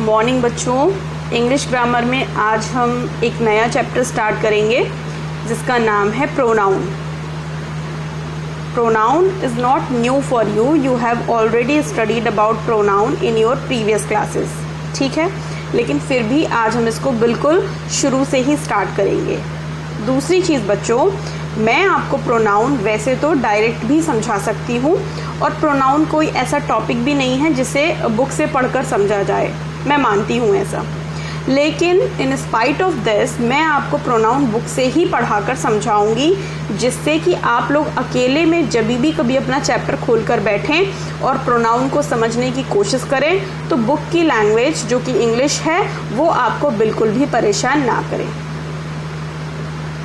Morning बच्चों। English grammar में आज हम एक नया चैप्टर स्टार्ट करेंगे जिसका नाम है pronoun. Pronoun is not new for you, you have already studied about pronoun in your previous classes, ठीक है। लेकिन फिर भी आज हम इसको बिल्कुल शुरू से ही स्टार्ट करेंगे। दूसरी चीज़ बच्चों, मैं आपको प्रोनाउन वैसे तो डायरेक्ट भी समझा सकती हूँ और प्रोनाउन कोई ऐसा टॉपिक भी नहीं है जिसे बुक से पढ़कर समझा जाए, मैं मानती हूँ ऐसा। लेकिन इन स्पाइट ऑफ दिस मैं आपको प्रोनाउन बुक से ही पढ़ाकर समझाऊंगी, जिससे कि आप लोग अकेले में जब भी कभी अपना चैप्टर खोलकर बैठें और प्रोनाउन को समझने की कोशिश करें तो बुक की लैंग्वेज जो कि इंग्लिश है वो आपको बिल्कुल भी परेशान ना करे।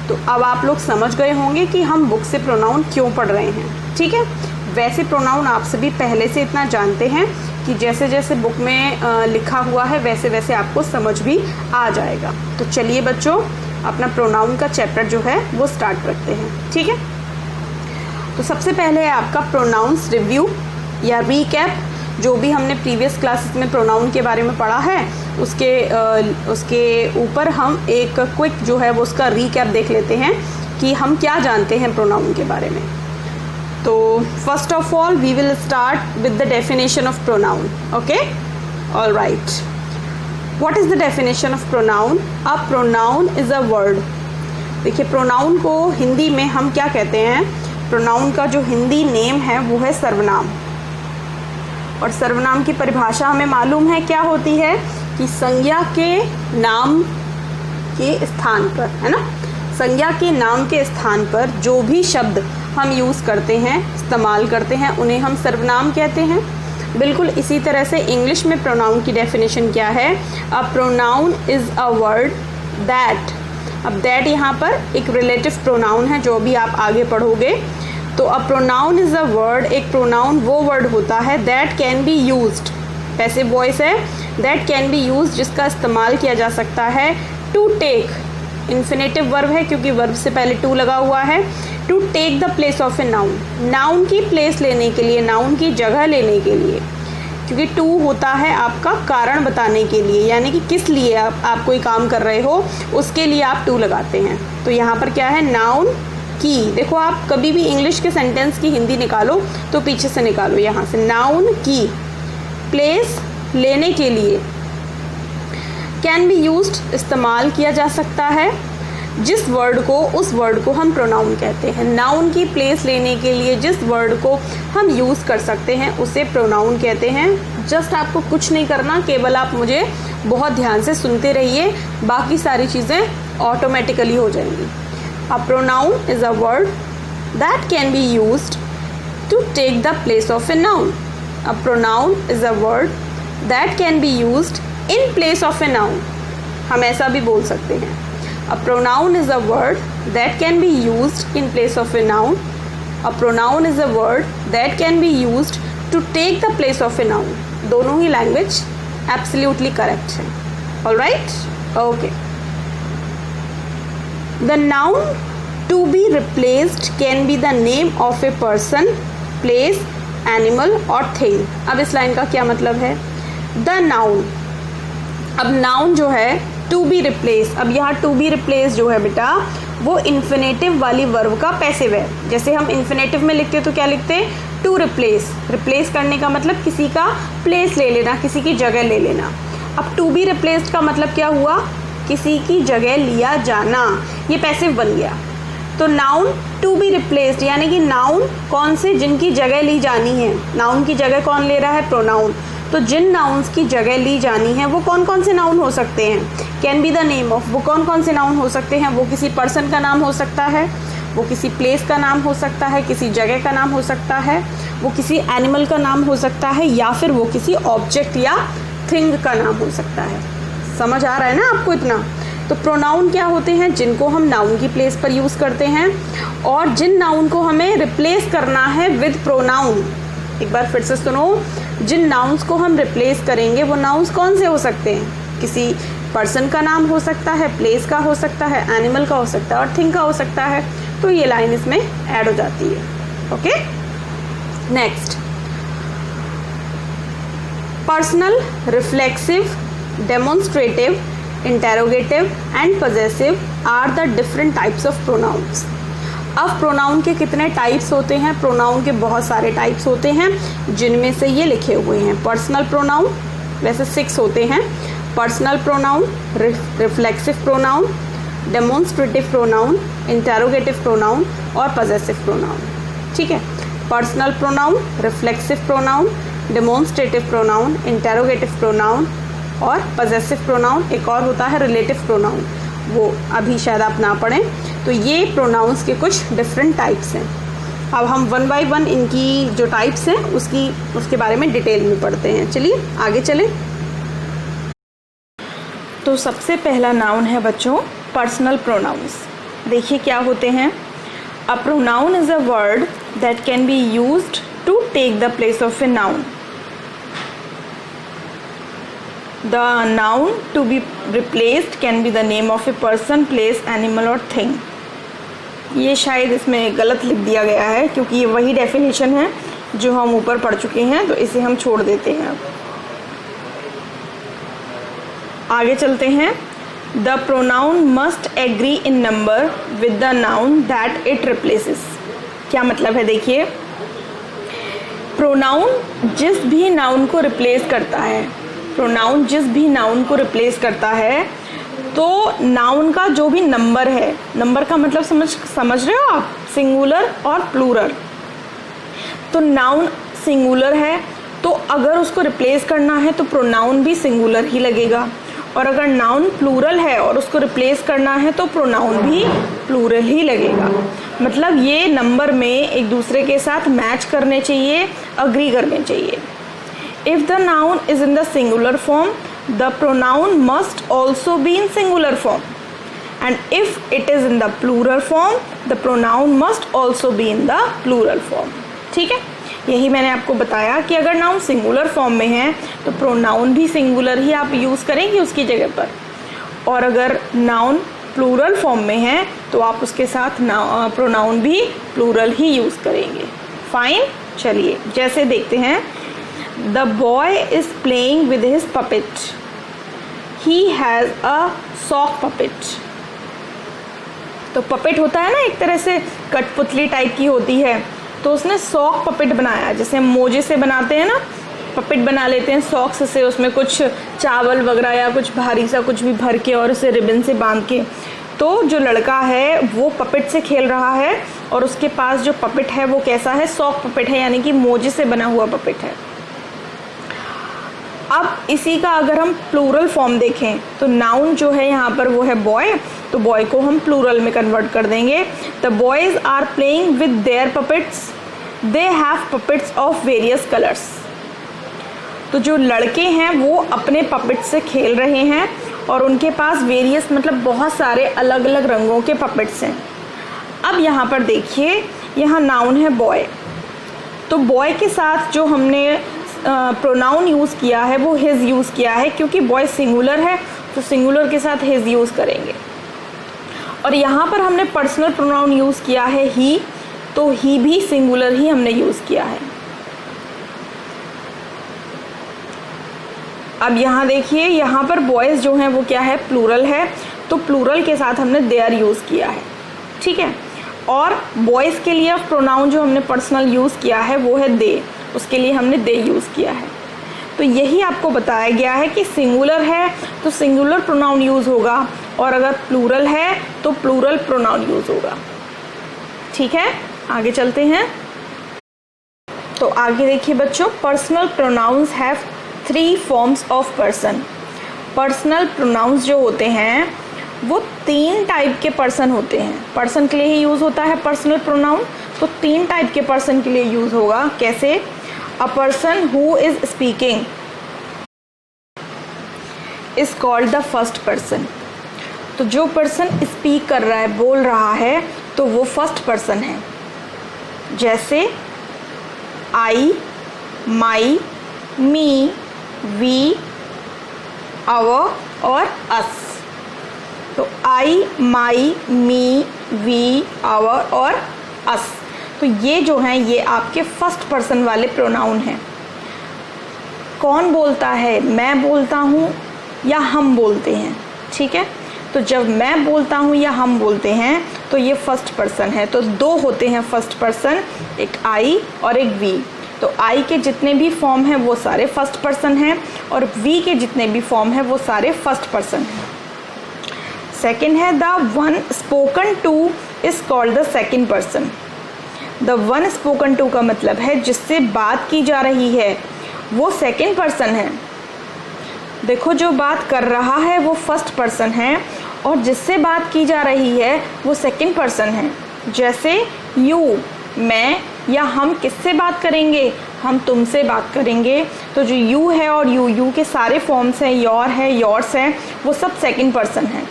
तो अब आप लोग समझ गए होंगे कि हम बुक से प्रोनाउन क्यों पढ़ रहे हैं, ठीक है। वैसे प्रोनाउन आप सभी पहले से इतना जानते हैं कि जैसे जैसे बुक में लिखा हुआ है वैसे वैसे आपको समझ भी आ जाएगा। तो चलिए बच्चों, अपना प्रोनाउन का चैप्टर जो है वो स्टार्ट करते हैं, ठीक है। तो सबसे पहले है आपका प्रोनाउंस रिव्यू या रीकैप। जो भी हमने प्रीवियस क्लासेस में प्रोनाउन के बारे में पढ़ा है उसके ऊपर हम एक क्विक जो है वो उसका रीकैप देख लेते हैं कि हम क्या जानते हैं प्रोनाउन के बारे में। तो first of all we will start with the definition of pronoun, okay. All right, what is the definition of pronoun? A pronoun is a word. देखिए, प्रोनाउन को हिंदी में हम क्या कहते हैं? प्रोनाउन का जो हिंदी नेम है वो है सर्वनाम। और सर्वनाम की परिभाषा हमें मालूम है क्या होती है कि संज्ञा के नाम के स्थान पर, है ना, संज्ञा के नाम के स्थान पर जो भी शब्द हम यूज़ करते हैं, इस्तेमाल करते हैं, उन्हें हम सर्वनाम कहते हैं। बिल्कुल इसी तरह से इंग्लिश में प्रोनाउन की डेफिनेशन क्या है? अ pronoun is a word that. अब दैट यहाँ पर एक रिलेटिव प्रोनाउन है, जो भी आप आगे पढ़ोगे। तो अ प्रोनाउन इज़ अ वर्ड, एक प्रोनाउन वो वर्ड होता है that can be used, passive voice है, दैट कैन बी यूज्ड, जिसका इस्तेमाल किया जा सकता है टू टेक, इन्फिनेटिव वर्ब है क्योंकि वर्ब से पहले टू लगा हुआ है, to take the place of a noun, noun की प्लेस लेने के लिए, नाउन की जगह लेने के लिए। क्योंकि टू होता है आपका कारण बताने के लिए, यानी कि किस लिए आप कोई काम कर रहे हो उसके लिए आप टू लगाते हैं। तो यहाँ पर क्या है? नाउन की। देखो, आप कभी भी इंग्लिश के सेंटेंस की हिंदी निकालो तो पीछे से निकालो, यहाँ से नाउन की, प्लेस लेने के लिए, कैन बी यूज्ड, इस्तेमाल किया जा सकता है, जिस वर्ड को, उस वर्ड को हम प्रोनाउन कहते हैं। नाउन की प्लेस लेने के लिए जिस वर्ड को हम यूज़ कर सकते हैं उसे प्रोनाउन कहते हैं। जस्ट आपको कुछ नहीं करना, केवल आप मुझे बहुत ध्यान से सुनते रहिए, बाकी सारी चीज़ें ऑटोमेटिकली हो जाएंगी। A pronoun is a word that can be used to take the place of a noun. A pronoun is a word that can be used in place of a noun. हम ऐसा भी बोल सकते हैं, a pronoun is a word that can be used in place of a noun. A pronoun is a word that can be used to take the place of a noun. दोनों ही language absolutely correct है। All right? Okay. The noun to be replaced can be the name of a person, place, animal or thing. अब इस line का क्या मतलब है? The noun, अब noun जो है टू बी रिप्लेस, अब यहाँ टू बी रिप्लेस जो है बेटा वो इन्फिनेटिव वाली वर्ब का पैसिव है। जैसे हम इन्फिनेटिव में लिखते तो क्या लिखते हैं? To replace. रिप्लेस करने का मतलब किसी का प्लेस ले लेना, किसी की जगह ले लेना। अब टू बी रिप्लेस्ड का मतलब क्या हुआ? किसी की जगह लिया जाना, ये पैसिव बन गया। तो नाउन टू बी रिप्लेस्ड यानी कि नाउन कौन से, जिनकी जगह ली जानी है। नाउन की जगह कौन ले रहा है? प्रोनाउन। तो जिन नाउन्स की जगह ली जानी है वो कौन कौन से नाउन हो सकते हैं? Can be the name of, वो कौन कौन से नाउन हो सकते हैं? वो किसी पर्सन का नाम हो सकता है, वो किसी प्लेस का नाम हो सकता है, किसी जगह का नाम हो सकता है, वो किसी एनिमल का नाम हो सकता है, या फिर वो किसी ऑब्जेक्ट या थिंग का नाम हो सकता है। समझ आ रहा है ना आपको इतना? तो प्रोनाउन क्या होते हैं? जिनको हम नाउन की प्लेस पर यूज़ करते हैं, और जिन नाउन को हमें रिप्लेस करना है विद प्रोनाउन। एक बार फिर से सुनो, जिन नाउन्स को हम रिप्लेस करेंगे वो नाउन्स कौन से हो सकते हैं? किसी पर्सन का नाम हो सकता है, प्लेस का हो सकता है, एनिमल का हो सकता है और थिंग का हो सकता है। तो ये लाइन इसमें ऐड हो जाती है। Okay, next, personal, reflexive, demonstrative, interrogative and possessive are the different types of pronouns. अब प्रोनाउन के कितने टाइप्स होते हैं? प्रोनाउन के बहुत सारे टाइप्स होते हैं, जिनमें से ये लिखे हुए हैं। पर्सनल प्रोनाउन, वैसे 6 होते हैं। Personal pronoun, reflexive pronoun, demonstrative pronoun, interrogative pronoun और पजेसिव प्रोनाउन। ठीक है, personal pronoun, reflexive pronoun, demonstrative pronoun, interrogative pronoun और पजेसिव प्रोनाउन। एक और होता है रिलेटिव प्रोनाउन, वो अभी शायद आप ना पढ़ें। तो ये प्रोनाउंस के कुछ डिफरेंट टाइप्स हैं। अब हम 1 बाय 1 इनकी जो टाइप्स हैं उसके बारे में डिटेल में पढ़ते हैं। चलिए आगे चलें। तो सबसे पहला नाउन है बच्चों पर्सनल प्रोनाउंस। देखिए क्या होते हैं। A pronoun is a word that can be used to take the place of a noun. The noun to be replaced can be the name of a person, place, animal or thing. ये शायद इसमें गलत लिख दिया गया है क्योंकि ये वही डेफिनेशन है जो हम ऊपर पढ़ चुके हैं, तो इसे हम छोड़ देते हैं। आगे चलते हैं। The pronoun must agree in number with the noun that it replaces. क्या मतलब है? देखिए, प्रोनाउन जिस भी नाउन को रिप्लेस करता है, प्रोनाउन जिस भी नाउन को रिप्लेस करता है, तो नाउन का जो भी नंबर है, नंबर का मतलब समझ रहे हो आप, सिंगुलर और प्लूरल। तो नाउन सिंगुलर है तो अगर उसको रिप्लेस करना है तो प्रोनाउन भी सिंगुलर ही लगेगा, और अगर नाउन प्लूरल है और उसको रिप्लेस करना है तो प्रोनाउन भी प्लूरल ही लगेगा। मतलब ये नंबर में एक दूसरे के साथ मैच करने चाहिए, अग्री करने चाहिए। If the noun is in the singular form, the pronoun must also be in singular form. And if it is in the plural form, the pronoun must also be in the plural form. ठीक है, यही मैंने आपको बताया कि अगर noun singular form में है तो प्रोनाउन भी सिंगुलर ही आप यूज़ करेंगे उसकी जगह पर, और अगर नाउन प्लूरल फॉर्म में है तो आप उसके साथ प्रोनाउन भी प्लूरल ही यूज़ करेंगे। फाइन, चलिए जैसे देखते हैं। The boy is playing with his puppet. He has a sock puppet. तो पपेट होता है ना, एक तरह से कठपुतली टाइप की होती है, तो उसने सॉक पपेट बनाया, जैसे मोजे से बनाते हैं ना, पपेट बना लेते हैं सॉक्स से, उसमें कुछ चावल वगैरह या कुछ भारी सा कुछ भी भर के और उसे रिबन से बांध के। तो जो लड़का है वो पपेट से खेल रहा है और उसके पास जो पपेट है वो कैसा है? सॉक पपेट है, यानी कि मोजे से बना हुआ पपेट है। अब इसी का अगर हम प्लूरल फॉर्म देखें तो नाउन जो है यहाँ पर वो है बॉय, तो बॉय को हम प्लूरल में कन्वर्ट कर देंगे। The boys are playing with their puppets, they have puppets of various colours. तो जो लड़के हैं वो अपने पपेट से खेल रहे हैं और उनके पास वेरियस मतलब बहुत सारे अलग अलग रंगों के पपेट्स हैं। अब यहाँ पर देखिए, यहाँ नाउन है बॉय, तो बॉय के साथ जो हमने प्रोनाउन यूज़ किया है वो हिज यूज़ किया है, क्योंकि बॉय सिंगुलर है तो सिंगुलर के साथ हिज यूज़ करेंगे। और यहाँ पर हमने पर्सनल प्रोनाउन यूज़ किया है ही, तो ही भी सिंगुलर ही हमने यूज़ किया है। अब यहाँ देखिए, यहाँ पर बॉयज़ जो हैं वो क्या है? प्लूरल है, तो प्लूरल के साथ हमने देयर यूज़ किया है। ठीक है, और बॉयज़ के लिए प्रोनाउन जो हमने पर्सनल यूज़ किया है वो है दे, उसके लिए हमने दे यूज़ किया है। तो यही आपको बताया गया है कि सिंगुलर है तो सिंगुलर प्रोनाउन यूज़ होगा, और अगर प्लूरल है तो प्लूरल प्रोनाउन यूज़ होगा। ठीक है, आगे चलते हैं। तो आगे देखिए बच्चों, personal pronouns have 3 forms of person. Personal pronouns जो होते हैं वो 3 टाइप के पर्सन होते हैं। पर्सन के लिए ही यूज़ होता है पर्सनल प्रोनाउन, तो 3 टाइप के पर्सन के लिए यूज़ होगा। कैसे? A person who is speaking is called the first person. तो जो पर्सन स्पीक कर रहा है, बोल रहा है, तो वो फर्स्ट पर्सन है। जैसे आई, माई, मी, वी, आवर और अस। तो आई, माई, मी, वी, आवर और अस, तो ये जो हैं ये आपके फर्स्ट पर्सन वाले प्रोनाउन हैं। कौन बोलता है? मैं बोलता हूँ, या हम बोलते हैं, ठीक है। तो जब मैं बोलता हूँ या हम बोलते हैं तो ये फर्स्ट पर्सन है। तो दो होते हैं फर्स्ट पर्सन, एक आई और एक वी। तो आई के जितने भी फॉर्म हैं वो सारे फर्स्ट पर्सन हैं और वी के जितने भी फॉर्म हैं वो सारे फर्स्ट पर्सन हैं। सेकेंड है the one spoken to is called the second person. The one spoken to का मतलब है जिससे बात की जा रही है वो सेकेंड पर्सन है। देखो जो बात कर रहा है वो फर्स्ट पर्सन है और जिससे बात की जा रही है वो सेकेंड पर्सन है। जैसे यू, मैं या हम किससे बात करेंगे, हम तुमसे बात करेंगे। तो जो यू है और यू के सारे फॉर्म्स हैं, योर है, योर्स है, वो सब सेकेंड पर्सन है।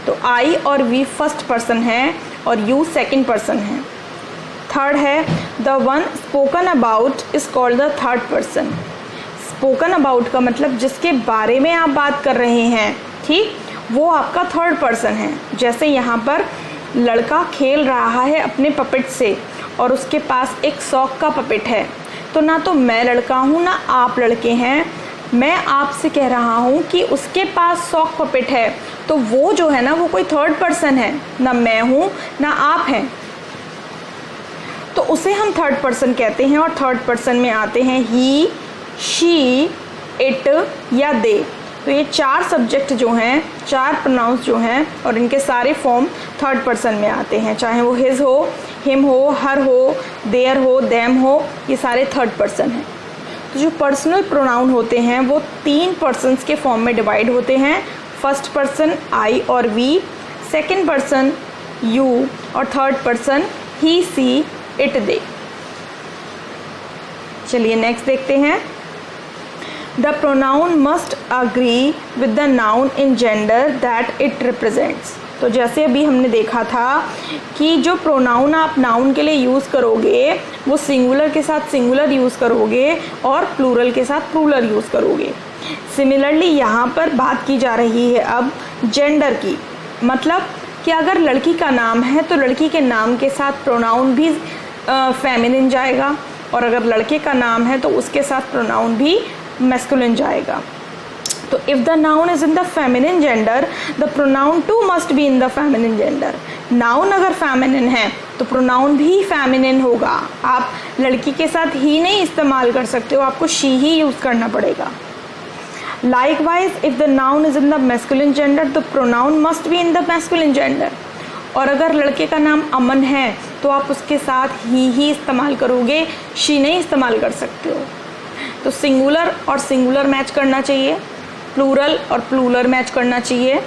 तो आई और वी फर्स्ट पर्सन है और यू सेकेंड पर्सन है। थर्ड है the one spoken about is called the third person. Spoken about का मतलब जिसके बारे में आप बात कर रहे हैं, ठीक, वो आपका थर्ड पर्सन है। जैसे यहाँ पर लड़का खेल रहा है अपने पपेट से और उसके पास एक सॉक का पपेट है। तो ना तो मैं लड़का हूँ ना आप लड़के हैं, मैं आपसे कह रहा हूँ कि उसके पास सॉक पपेट है। तो वो जो है ना वो कोई थर्ड पर्सन है, ना मैं हूँ ना आप हैं, तो उसे हम थर्ड पर्सन कहते हैं। और थर्ड पर्सन में आते हैं ही, शी, इट या दे। तो ये चार सब्जेक्ट जो हैं, चार प्रोनाउंस जो हैं और इनके सारे फॉर्म थर्ड पर्सन में आते हैं, चाहे वो हिज हो, हिम हो, हर हो, देयर हो, देम हो, ये सारे थर्ड पर्सन हैं। तो जो पर्सनल प्रोनाउन होते हैं वो तीन पर्सन्स के फॉर्म में डिवाइड होते हैं। फर्स्ट पर्सन आई और वी, सेकेंड पर्सन यू और third person he, she, it, they. चलिए नेक्स्ट देखते हैं। The pronoun must agree with the noun in gender that it represents. तो जैसे अभी हमने देखा था कि जो प्रोनाउन आप नाउन के लिए यूज़ करोगे वो सिंगुलर के साथ सिंगुलर यूज़ करोगे और प्लूरल के साथ प्लूरल यूज़ करोगे। सिमिलरली यहाँ पर बात की जा रही है अब जेंडर की, मतलब कि अगर लड़की का नाम है तो लड़की के नाम के साथ प्रोनाउन भी फेमिनिन जाएगा और अगर लड़के का नाम है तो उसके साथ प्रोनाउन भी मैस्कुलिन जाएगा। तो if the noun is in the feminine gender the pronoun too must be in the feminine gender. Noun अगर फेमिनिन है तो प्रोनाउन भी फेमिनिन होगा। आप लड़की के साथ ही नहीं इस्तेमाल कर सकते हो, आपको शी ही यूज़ करना पड़ेगा। Likewise if the noun is in the masculine gender the pronoun must be in the masculine gender. और अगर लड़के का नाम अमन है तो आप उसके साथ ही इस्तेमाल करोगे, शी नहीं इस्तेमाल कर सकते हो। तो सिंगुलर और सिंगुलर मैच करना चाहिए, प्लूरल और प्लूरल मैच करना चाहिए,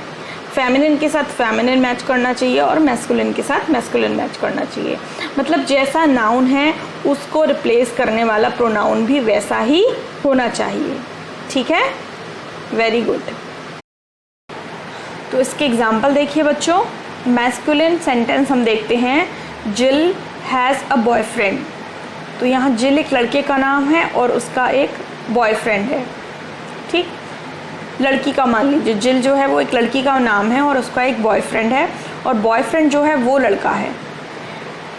फेमिनिन के साथ फेमिनिन मैच करना चाहिए और मैस्कुलिन के साथ मैस्कुलिन मैच करना चाहिए। मतलब जैसा नाउन है उसको रिप्लेस करने वाला प्रोनाउन भी वैसा ही होना चाहिए, ठीक है। Very good. तो इसके एग्जाम्पल देखिए बच्चों। मैस्कुलिन सेंटेंस हम देखते हैं, जिल हैज़ अ बॉयफ्रेंड। तो यहाँ जिल एक लड़के का नाम है और उसका एक बॉयफ्रेंड है, ठीक। लड़की का मान लीजिए, जिल जो है वो एक लड़की का नाम है और उसका एक बॉयफ्रेंड है और बॉयफ्रेंड जो है वो लड़का है।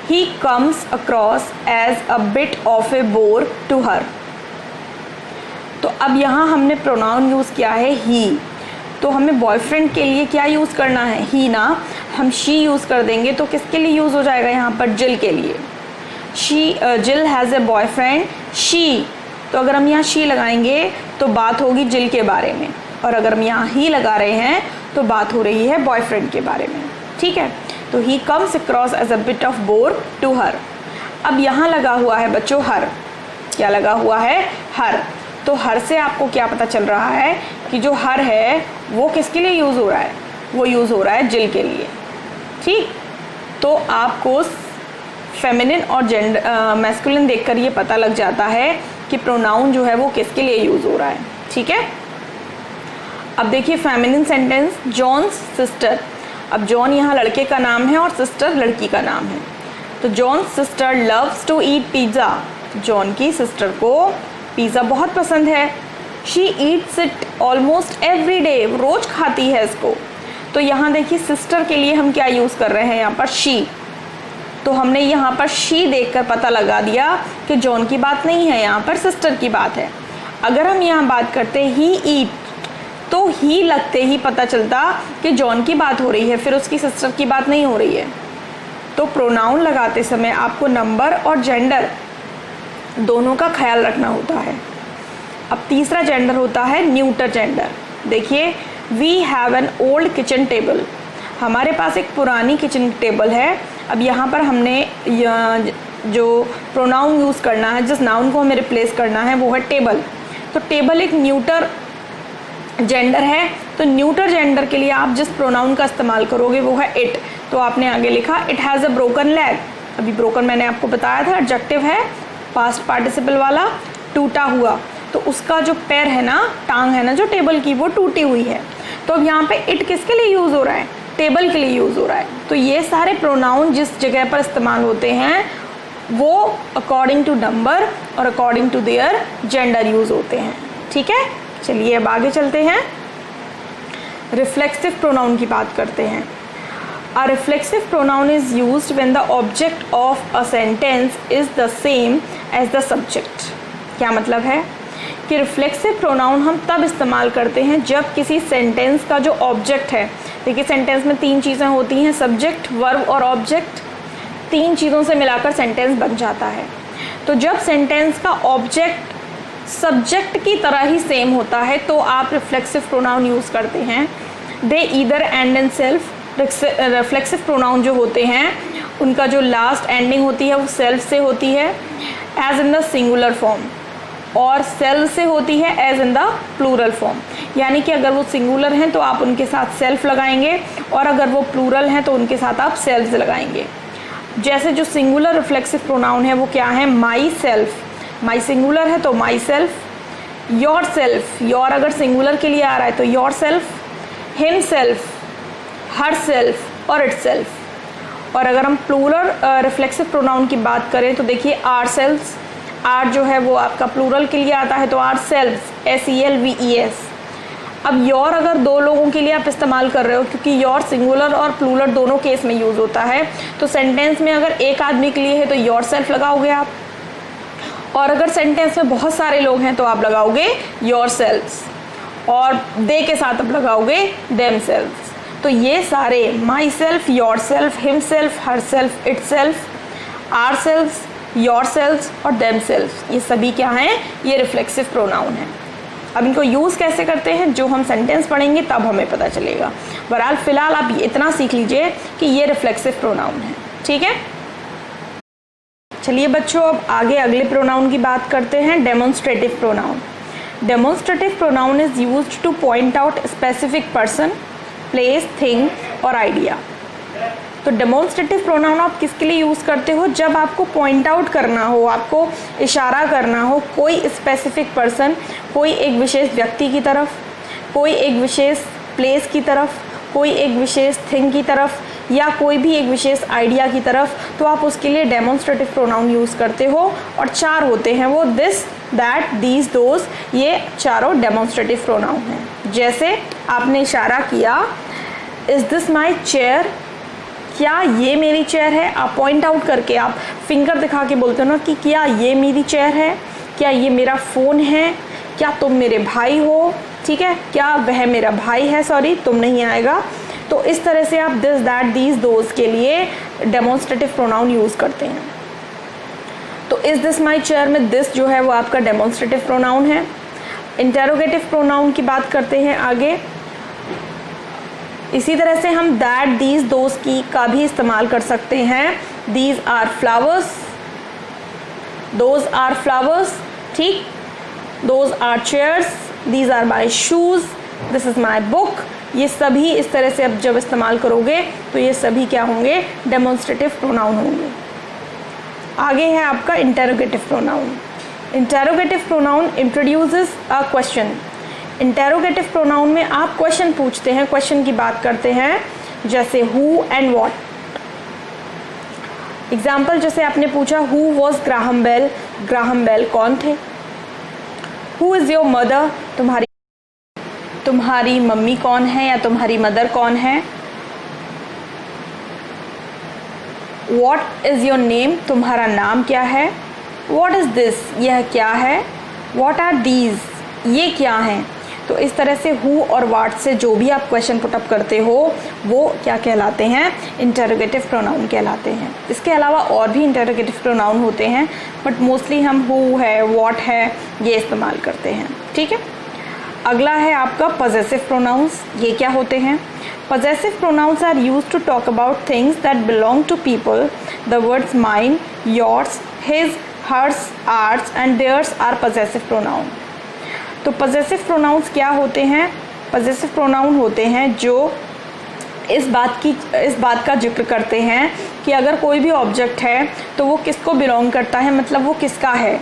He comes across as a bit of a bore to her. तो अब यहाँ हमने प्रोनाउन यूज़ किया है ही, तो हमें बॉयफ्रेंड के लिए क्या यूज़ करना है, ही ना। हम शी यूज़ कर देंगे तो किसके लिए यूज़ हो जाएगा यहाँ पर, जिल के लिए। शी, जिल हैज़ ए बॉयफ्रेंड शी। तो अगर हम यहाँ शी लगाएंगे तो बात होगी जिल के बारे में, और अगर हम यहाँ ही लगा रहे हैं तो बात हो रही है बॉयफ्रेंड के बारे में, ठीक है। तो he comes across as a bit of bore to her. अब यहाँ लगा हुआ है बच्चों हर, क्या लगा हुआ है, हर। तो हर से आपको क्या पता चल रहा है कि जो हर है वो किसके लिए यूज़ हो रहा है, वो यूज़ हो रहा है जिल के लिए, ठीक। तो आपको फेमिनिन और जेंडर मैस्कुलिन देखकर ये पता लग जाता है कि प्रोनाउन जो है वो किसके लिए यूज़ हो रहा है, ठीक है। अब देखिए फेमिनिन सेंटेंस, जॉन्स सिस्टर। अब जॉन यहाँ लड़के का नाम है और सिस्टर लड़की का नाम है। तो John's sister loves to eat pizza. John की सिस्टर को पिज़्ज़ा बहुत पसंद है। She eats it almost every day, रोज़ खाती है इसको। तो यहाँ देखिए सिस्टर के लिए हम क्या यूज़ कर रहे हैं यहाँ पर, शी। तो हमने यहाँ पर शी देखकर पता लगा दिया कि जॉन की बात नहीं है, यहाँ पर सिस्टर की बात है। अगर हम यहाँ बात करते ही ईट, तो आपको ही लगते ही पता चलता कि जॉन की बात हो रही है, फिर उसकी सिस्टर की बात नहीं हो रही है। तो प्रोनाउन लगाते समय आपको नंबर और जेंडर दोनों का ख्याल रखना होता है। अब तीसरा जेंडर होता है न्यूटर जेंडर। देखिए, we have an old kitchen table, हमारे पास एक पुरानी किचन टेबल है। अब यहाँ पर हमने जो प्रोनाउन यूज़ करना है, जिस नाउन को हमें रिप्लेस करना है वो है टेबल। तो टेबल एक न्यूटर जेंडर है, तो न्यूटर जेंडर के लिए आप जिस प्रोनाउन का इस्तेमाल करोगे वो है इट। तो आपने आगे लिखा it has a broken leg. अभी ब्रोकन मैंने आपको बताया था एडजेक्टिव है, पास्ट पार्टिसिपल वाला, टूटा हुआ। तो उसका जो पैर है ना, टांग है ना जो टेबल की, वो टूटी हुई है। तो अब यहाँ पे इट किसके लिए यूज़ हो रहा है? टेबल के लिए यूज़ हो रहा है। तो ये सारे प्रोनाउन जिस जगह पर इस्तेमाल होते हैं वो अकॉर्डिंग टू नंबर और according to their gender use होते हैं। ठीक है, चलिए अब आगे चलते हैं, रिफ्लेक्सिव प्रोनाउन की बात करते हैं। A reflexive pronoun is used when the object of a sentence is the same as the subject। क्या मतलब है कि रिफ्लेक्सिव प्रोनाउन हम तब इस्तेमाल करते हैं जब किसी सेंटेंस का जो ऑब्जेक्ट है, देखिए सेंटेंस में 3 चीज़ें होती हैं, सब्जेक्ट, वर्ब और ऑब्जेक्ट। 3 चीज़ों से मिलाकर सेंटेंस बन जाता है। तो जब सेंटेंस का ऑब्जेक्ट सब्जेक्ट की तरह ही सेम होता है तो आप रिफ्लेक्सिव प्रोनाउन यूज़ करते हैं। दे either and in self. Reflexive pronoun जो होते हैं उनका जो लास्ट एंडिंग होती है वो सेल्फ से होती है as in the singular form, और सेल्फ से होती है as in the plural form. यानी कि अगर वो सिंगुलर हैं तो आप उनके साथ सेल्फ लगाएंगे, और अगर वो प्लूरल हैं तो उनके साथ आप सेल्फ लगाएंगे। जैसे जो सिंगुलर रिफ्लेक्सिव प्रोनाउन है वो क्या है? My self. माई सिंगुलर है तो my self. Your self, your अगर सिंगुलर के लिए आ रहा है तो your self, himself, her self और इट सेल्फ। और अगर हम प्लूरल रिफ्लेक्सिव प्रोनाउन की बात करें तो देखिए आर सेल्फ्स, आर जो है वो आपका प्लूरल के लिए आता है तो आर सेल्फ्स, SELVES। अब योर अगर 2 लोगों के लिए आप इस्तेमाल कर रहे हो, क्योंकि योर सिंगुलर और प्लूरल दोनों केस में यूज़ होता है, तो सेंटेंस में अगर एक आदमी के लिए है तो योर सेल्फ लगाओगे आप, और अगर सेंटेंस में बहुत सारे लोग हैं तो आप लगाओगे योर सेल्फ्स, और दे के साथ आप लगाओगे देम सेल्फ्स। तो ये सारे myself, yourself, himself, herself, itself, ourselves, yourself और देम सेल्फ, ये सभी क्या हैं? ये रिफ्लेक्सिव प्रोनाउन है। अब इनको यूज़ कैसे करते हैं जो हम सेंटेंस पढ़ेंगे तब हमें पता चलेगा। बहरहाल फ़िलहाल आप इतना सीख लीजिए कि ये रिफ्लेक्सिव प्रोनाउन है। ठीक है, चलिए बच्चों अब आगे अगले प्रोनाउन की बात करते हैं, demonstrative pronoun. Demonstrative pronoun is used two point out specific person, place, thing और आइडिया। तो डेमोन्स्ट्रेटिव प्रोनाउन आप किसके लिए यूज़ करते हो? जब आपको पॉइंट आउट करना हो, आपको इशारा करना हो कोई स्पेसिफिक पर्सन, कोई एक विशेष व्यक्ति की तरफ, कोई एक विशेष प्लेस की तरफ, कोई एक विशेष थिंग की तरफ, या कोई भी एक विशेष आइडिया की तरफ, तो आप उसके लिए डेमोन्स्ट्रेटिव प्रोनाउन यूज़ करते हो। और 4 होते हैं वो, दिस, दैट, दीज, दोज, ये चारों डेमोन्स्ट्रेटिव प्रोनाउन हैं। जैसे आपने इशारा किया, इज़ दिस माई चेयर, क्या ये मेरी चेयर है? आप पॉइंट आउट करके आप फिंगर दिखा के बोलते हो ना कि क्या ये मेरी चेयर है, क्या ये मेरा फ़ोन है, क्या तुम मेरे भाई हो, ठीक है, क्या वह मेरा भाई है, सॉरी तुम नहीं आएगा। तो इस तरह से आप दिस, दैट, दीज, दोज के लिए डेमोन्स्ट्रेटिव प्रोनाउन यूज़ करते हैं। तो इज़ दिस माई चेयर में दिस जो है वो आपका डेमोन्स्ट्रेटिव प्रोनाउन है। इंटेरोगेटिव प्रोनाउन की बात करते हैं आगे। इसी तरह से हम दैट, दीज, दोज की का भी इस्तेमाल कर सकते हैं। These are flowers, those are flowers, ठीक, those are chairs, these are my shoes, this is my book. ये सभी इस तरह से अब जब इस्तेमाल करोगे तो ये सभी क्या होंगे? डेमोन्स्ट्रेटिव प्रोनाउन होंगे। आगे है आपका interrogative pronoun. Interrogative pronoun introduces a question. Interrogative pronoun में आप क्वेश्चन पूछते हैं, क्वेश्चन की बात करते हैं, जैसे हु एंड व्हाट। एग्जाम्पल जैसे आपने पूछा who was Graham Bell, Graham Bell कौन थे। हु इज़ योर मदर, तुम्हारी मम्मी कौन है या तुम्हारी मदर कौन है। व्हाट इज़ योर नेम, तुम्हारा नाम क्या है। व्हाट इज़ दिस, यह क्या है। व्हाट आर दीज, ये क्या हैं। तो इस तरह से हु और व्हाट से जो भी आप क्वेश्चन पुटअप करते हो वो क्या कहलाते हैं, इंटरोगेटिव प्रोनाउन कहलाते हैं। इसके अलावा और भी इंटरोगेटिव प्रोनाउन होते हैं, बट मोस्टली हम हु है, व्हाट है, ये इस्तेमाल करते हैं। ठीक है, अगला है आपका पजेसिव प्रोनाउंस। ये क्या होते हैं? Possessive pronouns are used to talk about things that belong to people. The words mine, yours, his, hers, ours and theirs are possessive pronoun. तो possessive pronouns क्या होते हैं? Possessive pronoun होते हैं जो इस बात का जिक्र करते हैं कि अगर कोई भी ऑब्जेक्ट है तो वो किसको बिलोंग करता है, मतलब वो किसका है।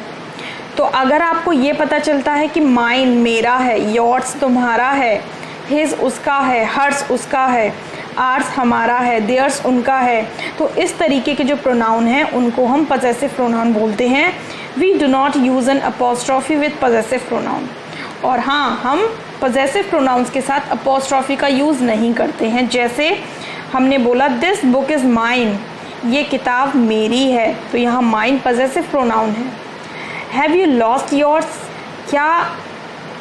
तो अगर आपको ये पता चलता है कि माइन मेरा है, योर्स तुम्हारा है, हिज उसका है, हर्स उसका है, आर्स हमारा है, देयर्स उनका है, तो इस तरीके के जो प्रोनाउन हैं उनको हम पजेसिव प्रोनाउन बोलते हैं। We do not use an apostrophe with possessive pronoun. और हाँ, हम पजेसिव प्रोनाउंस के साथ अपोस्ट्रॉफी का यूज़ नहीं करते हैं। जैसे हमने बोला दिस बुक इज़ माइन, ये किताब मेरी है, तो यहाँ माइन पजेसिव प्रोनाउन है। हैव यू लॉस्ट योर्स, क्या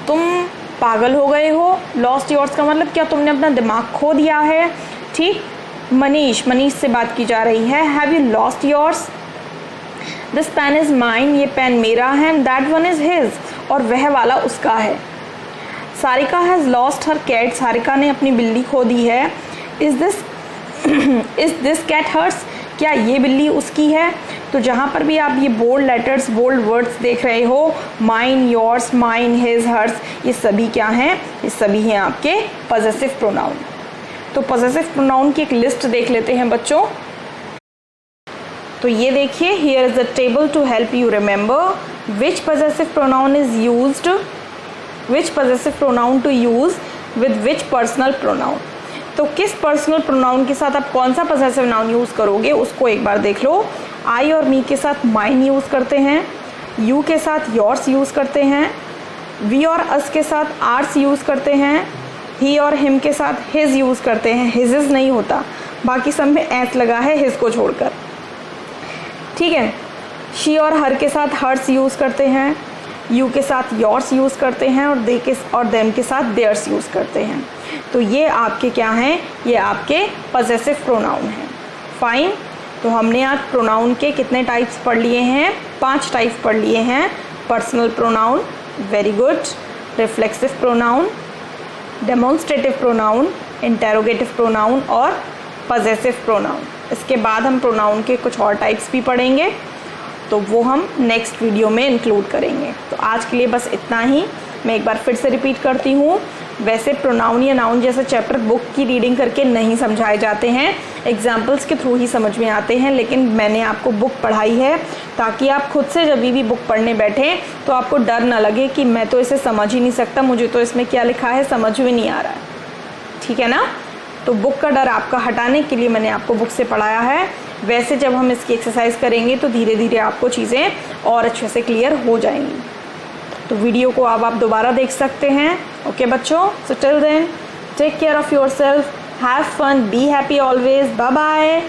तुम पागल हो गए हो। लॉस्ट योर्स का मतलब क्या तुमने अपना दिमाग खो दिया है। ठीक, मनीष से बात की जा रही है। Have you lost yours, this pen is mine, ये पेन मेरा है, दैट वन इज़ हिज, और वह वाला उसका है। Sarika has lost her cat, Sarika ने अपनी बिल्ली खो दी है। इज़ दिस कैट हर्स, क्या ये बिल्ली उसकी है। तो जहाँ पर भी आप ये बोल्ड लेटर्स, बोल्ड वर्ड्स देख रहे हो, mine, yours, mine, his, hers, ये सभी क्या हैं, ये सभी हैं आपके पजेसिव प्रोनाउन। तो पजेसिव प्रोनाउन की एक लिस्ट देख लेते हैं बच्चों। तो ये देखिए, here is the table to help you remember which possessive pronoun is used, which possessive pronoun to use with which personal pronoun. तो किस पर्सनल प्रोनाउन के साथ आप कौन सा पजेसिव नाउन यूज़ करोगे उसको एक बार देख लो। आई और मी के साथ माइन यूज़ करते हैं, यू के साथ योर्स यूज़ करते हैं, वी और अस के साथ आर्स यूज़ करते हैं, ही और हिम के साथ हिज यूज़ करते हैं, हिजेस नहीं होता, बाकी सब में एस लगा है हिज को छोड़कर। ठीक है, शी और हर के साथ हर्स यूज़ करते हैं, यू के साथ योर्स यूज़ करते हैं, और दे के और देम के साथ देयर्स यूज़ करते हैं। तो ये आपके क्या हैं, ये आपके पजेसिव प्रोनाउन हैं। फाइन, तो हमने आज प्रोनाउन के कितने टाइप्स पढ़ लिए हैं, 5 टाइप्स पढ़ लिए हैं। Personal pronoun, very good, reflexive pronoun, demonstrative pronoun, interrogative pronoun और पजेसिव प्रोनाउन। इसके बाद हम प्रोनाउन के कुछ और टाइप्स भी पढ़ेंगे, तो वो हम नेक्स्ट वीडियो में इंक्लूड करेंगे। तो आज के लिए बस इतना ही। मैं एक बार फिर से रिपीट करती हूँ, वैसे प्रोनाउन या नाउन जैसे चैप्टर बुक की रीडिंग करके नहीं समझाए जाते हैं, एग्जाम्पल्स के थ्रू ही समझ में आते हैं। लेकिन मैंने आपको बुक पढ़ाई है ताकि आप खुद से जब भी बुक पढ़ने बैठें तो आपको डर ना लगे कि मैं तो इसे समझ ही नहीं सकता, मुझे तो इसमें क्या लिखा है समझ में नहीं आ रहा है। ठीक है ना, तो बुक का डर आपका हटाने के लिए मैंने आपको बुक से पढ़ाया है। वैसे जब हम इसकी एक्सरसाइज करेंगे तो धीरे धीरे आपको चीज़ें और अच्छे से क्लियर हो जाएंगी। तो वीडियो को अब आप दोबारा देख सकते हैं। ओके बच्चों, so till then take care of yourself, have fun, be happy always, bye bye.